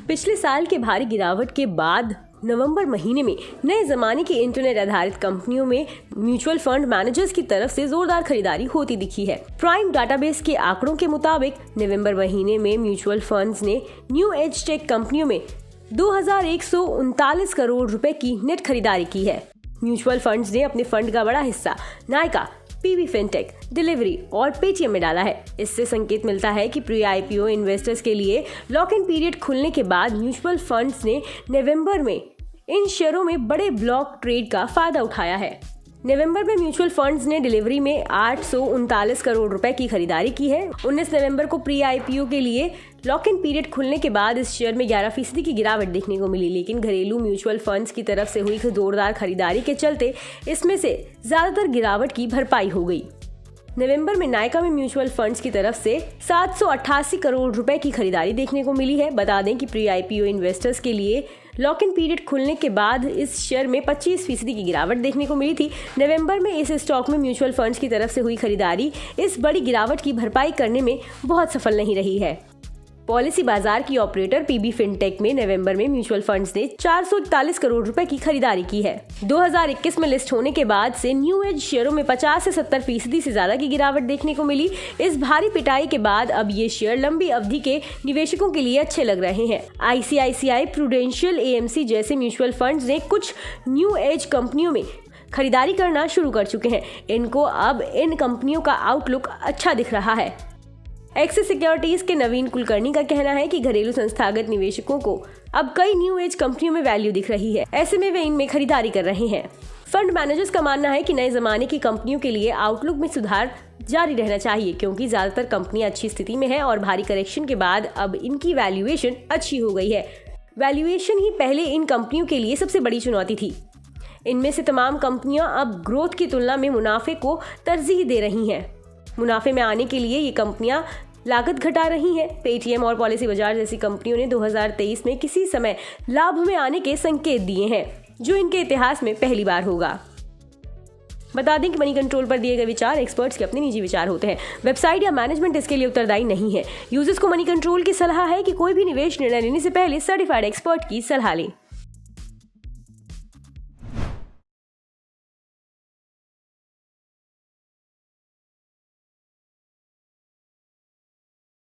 पिछले साल के भारी गिरावट के बाद नवंबर महीने में नए जमाने की इंटरनेट आधारित कंपनियों में म्यूचुअल फंड मैनेजर्स की तरफ से जोरदार खरीदारी होती दिखी है। प्राइम डाटाबेस के आंकड़ों के मुताबिक नवंबर महीने में म्यूचुअल फंड्स ने न्यू एज टेक कंपनियों में 2139 करोड़ रुपए की नेट खरीदारी की है। म्यूचुअल फंड्स ने अपने फंड का बड़ा हिस्सा नायका, पीबी फिनटेक, डिलीवरी और पेटीएम में डाला है। इससे संकेत मिलता है कि प्री आईपीओ इन्वेस्टर्स के लिए लॉक इन पीरियड खुलने के बाद म्यूचुअल फंड्स ने नवंबर में इन शेयरों में बड़े ब्लॉक ट्रेड का फायदा उठाया है। नवंबर में म्यूचुअल फंड्स ने डिलीवरी में 839 करोड़ रुपए की खरीदारी की है। 19 नवंबर को प्री आईपीओ के लिए लॉक इन पीरियड खुलने के बाद इस शेयर में 11% की गिरावट देखने को मिली, लेकिन घरेलू म्यूचुअल फंड्स की तरफ से हुई जोरदार खरीदारी के चलते इसमें से ज्यादातर गिरावट की भरपाई हो गई। नवंबर में नायका में म्यूचुअल फंड्स की तरफ से 788 करोड़ रुपए की खरीदारी देखने को मिली है। बता दें कि प्री आईपीओ इन्वेस्टर्स के लिए लॉक इन पीरियड खुलने के बाद इस शेयर में 25% की गिरावट देखने को मिली थी। नवंबर में इस स्टॉक में म्यूचुअल फंड्स की तरफ से हुई खरीदारी इस बड़ी गिरावट की भरपाई करने में बहुत सफल नहीं रही है। पॉलिसी बाजार की ऑपरेटर पीबी फिनटेक में नवंबर में म्यूचुअल फंड्स ने 441 करोड़ रुपए की खरीदारी की है। 2021 में लिस्ट होने के बाद से न्यू एज शेयरों में 50 से 70% से ज्यादा की गिरावट देखने को मिली। इस भारी पिटाई के बाद अब ये शेयर लंबी अवधि के निवेशकों के लिए अच्छे लग रहे हैं। आईसीआईसीआई, प्रूडेंशियल, एएमसी जैसे म्यूचुअल फंड्स ने कुछ न्यू एज कंपनियों में खरीदारी करना शुरू कर चुके हैं। इनको अब इन कंपनियों का आउटलुक अच्छा दिख रहा है। एक्सिस सिक्योरिटीज के नवीन कुलकर्णी का कहना है कि घरेलू संस्थागत निवेशकों को अब कई न्यू एज कंपनियों में वैल्यू दिख रही है, ऐसे में वे इनमें खरीदारी कर रहे हैं। फंड मैनेजर्स का मानना है कि नए जमाने की कंपनियों के लिए आउटलुक में सुधार जारी रहना चाहिए, क्योंकि ज्यादातर कंपनियां अच्छी स्थिति में हैं और भारी करेक्शन के बाद अब इनकी वैल्यूएशन अच्छी हो गई है। वैल्यूएशन ही पहले इन कंपनियों के लिए सबसे बड़ी चुनौती थी। इनमें से तमाम कंपनियां अब ग्रोथ की तुलना में मुनाफे को तरजीह दे रही हैं। मुनाफे में आने के लिए ये कंपनियां लागत घटा रही हैं। पेटीएम और पॉलिसी बाजार जैसी कंपनियों ने 2023 में किसी समय लाभ में आने के संकेत दिए हैं, जो इनके इतिहास में पहली बार होगा। बता दें कि मनी कंट्रोल पर दिए गए विचार एक्सपर्ट्स के अपने निजी विचार होते हैं। वेबसाइट या मैनेजमेंट इसके लिए उत्तरदायी नहीं है। यूजर्स को मनी कंट्रोल की सलाह है कि कोई भी निवेश निर्णय लेने से पहले सर्टिफाइड एक्सपर्ट की सलाह लें।